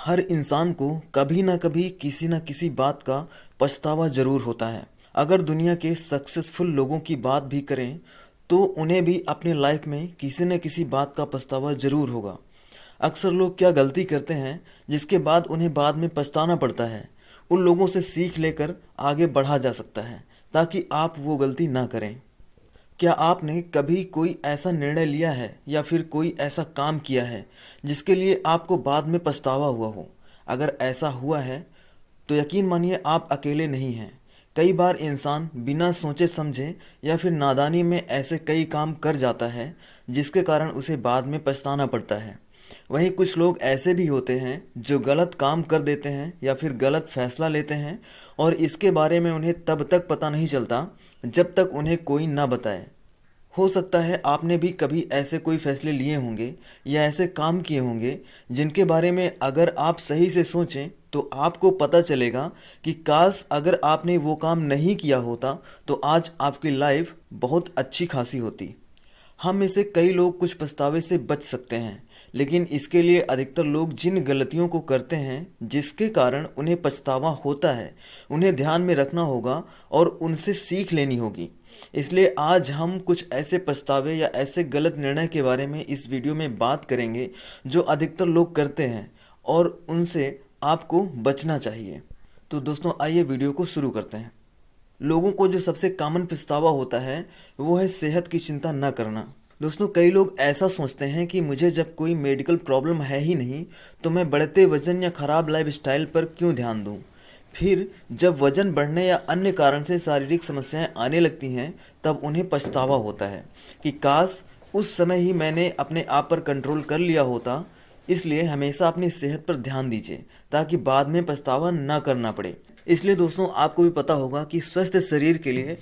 हर इंसान को कभी ना कभी किसी न किसी बात का पछतावा ज़रूर होता है। अगर दुनिया के सक्सेसफुल लोगों की बात भी करें तो उन्हें भी अपने लाइफ में किसी न किसी बात का पछतावा ज़रूर होगा। अक्सर लोग क्या गलती करते हैं जिसके बाद उन्हें बाद में पछताना पड़ता है। उन लोगों से सीख लेकर आगे बढ़ा जा सकता है ताकि आप वो गलती ना करें। क्या आपने कभी कोई ऐसा निर्णय लिया है या फिर कोई ऐसा काम किया है जिसके लिए आपको बाद में पछतावा हुआ हो? अगर ऐसा हुआ है तो यकीन मानिए आप अकेले नहीं हैं। कई बार इंसान बिना सोचे समझे या फिर नादानी में ऐसे कई काम कर जाता है जिसके कारण उसे बाद में पछताना पड़ता है। वहीं कुछ लोग ऐसे भी होते हैं जो गलत काम कर देते हैं या फिर गलत फैसला लेते हैं और इसके बारे में उन्हें तब तक पता नहीं चलता जब तक उन्हें कोई ना बताए। हो सकता है आपने भी कभी ऐसे कोई फैसले लिए होंगे या ऐसे काम किए होंगे जिनके बारे में अगर आप सही से सोचें तो आपको पता चलेगा कि काश अगर आपने वो काम नहीं किया होता तो आज आपकी लाइफ बहुत अच्छी खासी होती। हम में से कई लोग कुछ पछतावे से बच सकते हैं, लेकिन इसके लिए अधिकतर लोग जिन गलतियों को करते हैं जिसके कारण उन्हें पछतावा होता है उन्हें ध्यान में रखना होगा और उनसे सीख लेनी होगी। इसलिए आज हम कुछ ऐसे पछतावे या ऐसे गलत निर्णय के बारे में इस वीडियो में बात करेंगे जो अधिकतर लोग करते हैं और उनसे आपको बचना चाहिए। तो दोस्तों आइए वीडियो को शुरू करते हैं। लोगों को जो सबसे कॉमन पछतावा होता है वो है सेहत की चिंता न करना। दोस्तों कई लोग ऐसा सोचते हैं कि मुझे जब कोई मेडिकल प्रॉब्लम है ही नहीं तो मैं बढ़ते वजन या ख़राब लाइफस्टाइल पर क्यों ध्यान दूं। फिर जब वजन बढ़ने या अन्य कारण से शारीरिक समस्याएं आने लगती हैं तब उन्हें पछतावा होता है कि काश उस समय ही मैंने अपने आप पर कंट्रोल कर लिया होता। इसलिए हमेशा अपनी सेहत पर ध्यान दीजिए ताकि बाद में पछतावा ना करना पड़े। इसलिए दोस्तों आपको भी पता होगा कि स्वस्थ शरीर के लिए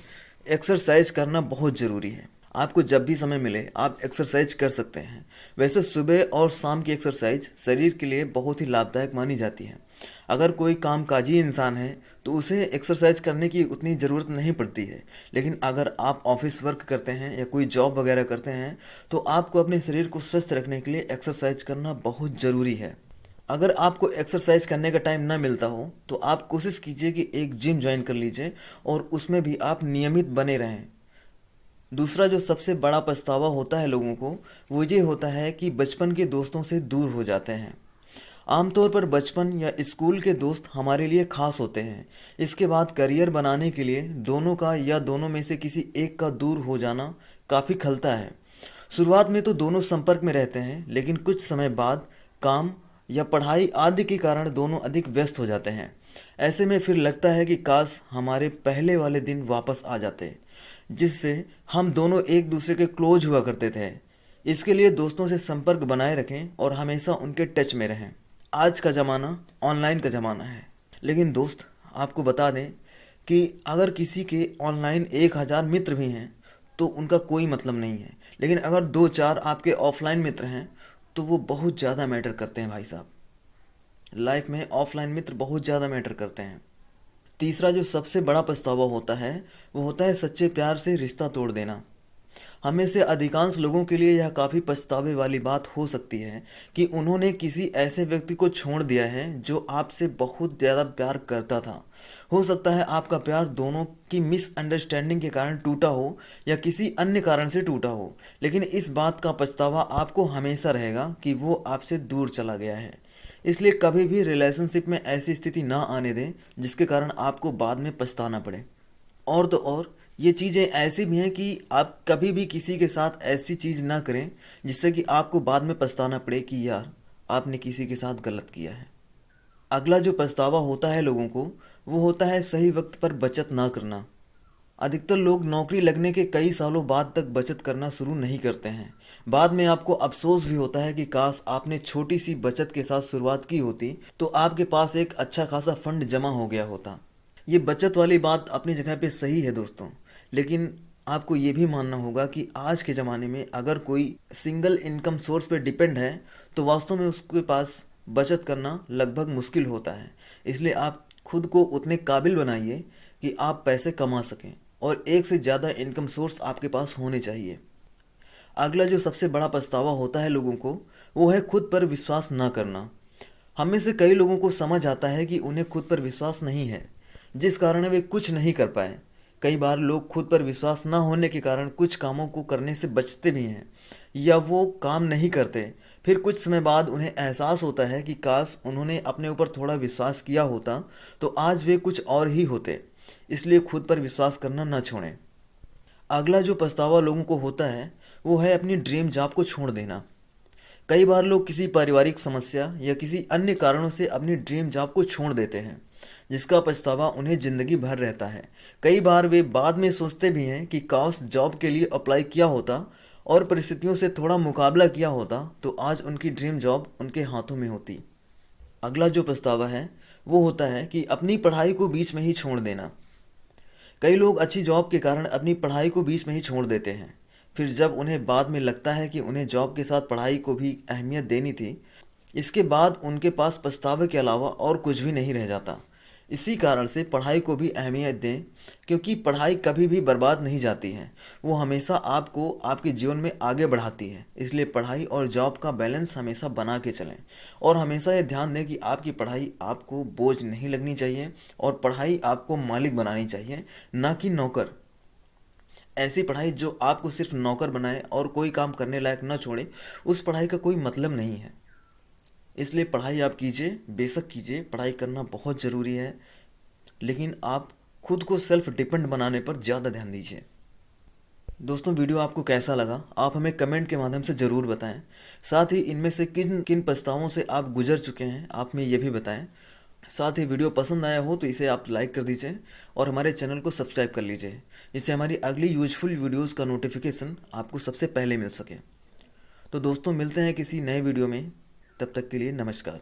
एक्सरसाइज करना बहुत ज़रूरी है। आपको जब भी समय मिले आप एक्सरसाइज कर सकते हैं। वैसे सुबह और शाम की एक्सरसाइज शरीर के लिए बहुत ही लाभदायक मानी जाती है। अगर कोई कामकाजी इंसान है तो उसे एक्सरसाइज करने की उतनी ज़रूरत नहीं पड़ती है, लेकिन अगर आप ऑफिस वर्क करते हैं या कोई जॉब वगैरह करते हैं तो आपको अपने शरीर को स्वस्थ रखने के लिए एक्सरसाइज करना बहुत ज़रूरी है। अगर आपको एक्सरसाइज करने का टाइम ना मिलता हो तो आप कोशिश कीजिए कि एक जिम ज्वाइन कर लीजिए और उसमें भी आप नियमित बने रहें। दूसरा जो सबसे बड़ा पछतावा होता है लोगों को वो ये होता है कि बचपन के दोस्तों से दूर हो जाते हैं। आमतौर पर बचपन या स्कूल के दोस्त हमारे लिए खास होते हैं। इसके बाद करियर बनाने के लिए दोनों का या दोनों में से किसी एक का दूर हो जाना काफ़ी खलता है। शुरुआत में तो दोनों संपर्क में रहते हैं, लेकिन कुछ समय बाद काम या पढ़ाई आदि के कारण दोनों अधिक व्यस्त हो जाते हैं। ऐसे में फिर लगता है कि काश हमारे पहले वाले दिन वापस आ जाते जिससे हम दोनों एक दूसरे के क्लोज हुआ करते थे। इसके लिए दोस्तों से संपर्क बनाए रखें और हमेशा उनके टच में रहें। आज का ज़माना ऑनलाइन का ज़माना है, लेकिन दोस्त आपको बता दें कि अगर किसी के ऑनलाइन 1000 मित्र भी हैं तो उनका कोई मतलब नहीं है, लेकिन अगर 2-4 आपके ऑफलाइन मित्र हैं तो वो बहुत ज़्यादा मैटर करते हैं भाई साहब। लाइफ में ऑफलाइन मित्र बहुत ज़्यादा मैटर करते हैं। तीसरा जो सबसे बड़ा पछतावा होता है वो होता है सच्चे प्यार से रिश्ता तोड़ देना। हमें से अधिकांश लोगों के लिए यह काफ़ी पछतावे वाली बात हो सकती है कि उन्होंने किसी ऐसे व्यक्ति को छोड़ दिया है जो आपसे बहुत ज़्यादा प्यार करता था। हो सकता है आपका प्यार दोनों की मिसअंडरस्टैंडिंग के कारण टूटा हो या किसी अन्य कारण से टूटा हो, लेकिन इस बात का पछतावा आपको हमेशा रहेगा कि वो आपसे दूर चला गया है। इसलिए कभी भी रिलेशनशिप में ऐसी स्थिति ना आने दें जिसके कारण आपको बाद में पछताना पड़े। और तो और ये चीज़ें ऐसी भी हैं कि आप कभी भी किसी के साथ ऐसी चीज़ ना करें जिससे कि आपको बाद में पछताना पड़े कि यार आपने किसी के साथ गलत किया है। अगला जो पछतावा होता है लोगों को वो होता है सही वक्त पर बचत ना करना। अधिकतर लोग नौकरी लगने के कई सालों बाद तक बचत करना शुरू नहीं करते हैं। बाद में आपको अफसोस भी होता है कि काश आपने छोटी सी बचत के साथ शुरुआत की होती तो आपके पास एक अच्छा खासा फंड जमा हो गया होता। ये बचत वाली बात अपनी जगह पे सही है दोस्तों, लेकिन आपको ये भी मानना होगा कि आज के ज़माने में अगर कोई सिंगल इनकम सोर्स पे डिपेंड है तो वास्तव में उसके पास बचत करना लगभग मुश्किल होता है। इसलिए आप खुद को उतने काबिल बनाइए कि आप पैसे कमा सकें और एक से ज़्यादा इनकम सोर्स आपके पास होने चाहिए। अगला जो सबसे बड़ा पछतावा होता है लोगों को वो है खुद पर विश्वास ना करना। हम में से कई लोगों को समझ आता है कि उन्हें खुद पर विश्वास नहीं है, जिस कारण वे कुछ नहीं कर पाए। कई बार लोग खुद पर विश्वास न होने के कारण कुछ कामों को करने से बचते भी हैं या वो काम नहीं करते। फिर कुछ समय बाद उन्हें एहसास होता है कि काश उन्होंने अपने ऊपर थोड़ा विश्वास किया होता तो आज वे कुछ और ही होते। इसलिए खुद पर विश्वास करना न छोड़ें। अगला जो पछतावा लोगों को होता है वो है अपनी ड्रीम जॉब को छोड़ देना। कई बार लोग किसी पारिवारिक समस्या या किसी अन्य कारणों से अपनी ड्रीम जॉब को छोड़ देते हैं, जिसका पछतावा उन्हें ज़िंदगी भर रहता है। कई बार वे बाद में सोचते भी हैं कि काश जॉब के लिए अप्लाई किया होता और परिस्थितियों से थोड़ा मुकाबला किया होता तो आज उनकी ड्रीम जॉब उनके हाथों में होती। अगला जो पछतावा है वो होता है कि अपनी पढ़ाई को बीच में ही छोड़ देना। कई लोग अच्छी जॉब के कारण अपनी पढ़ाई को बीच में ही छोड़ देते हैं। फिर जब उन्हें बाद में लगता है कि उन्हें जॉब के साथ पढ़ाई को भी अहमियत देनी थी, इसके बाद उनके पास पछतावे के अलावा और कुछ भी नहीं रह जाता। इसी कारण से पढ़ाई को भी अहमियत दें, क्योंकि पढ़ाई कभी भी बर्बाद नहीं जाती है, वो हमेशा आपको आपके जीवन में आगे बढ़ाती है। इसलिए पढ़ाई और जॉब का बैलेंस हमेशा बना के चलें और हमेशा ये ध्यान दें कि आपकी पढ़ाई आपको बोझ नहीं लगनी चाहिए और पढ़ाई आपको मालिक बनानी चाहिए, ना कि नौकर। ऐसी पढ़ाई जो आपको सिर्फ नौकर बनाए और कोई काम करने लायक न छोड़े, उस पढ़ाई का कोई मतलब नहीं है। इसलिए पढ़ाई आप कीजिए, बेशक कीजिए, पढ़ाई करना बहुत ज़रूरी है, लेकिन आप खुद को सेल्फ डिपेंड बनाने पर ज़्यादा ध्यान दीजिए। दोस्तों, वीडियो आपको कैसा लगा आप हमें कमेंट के माध्यम से ज़रूर बताएं। साथ ही इनमें से किन किन पछतावों से आप गुजर चुके हैं आप हमें ये भी बताएं। साथ ही वीडियो पसंद आया हो तो इसे आप लाइक कर दीजिए और हमारे चैनल को सब्सक्राइब कर लीजिए, जिससे हमारी अगली यूजफुल वीडियोज़ का नोटिफिकेशन आपको सबसे पहले मिल सके। तो दोस्तों, मिलते हैं किसी नए वीडियो में, तब तक के लिए नमस्कार।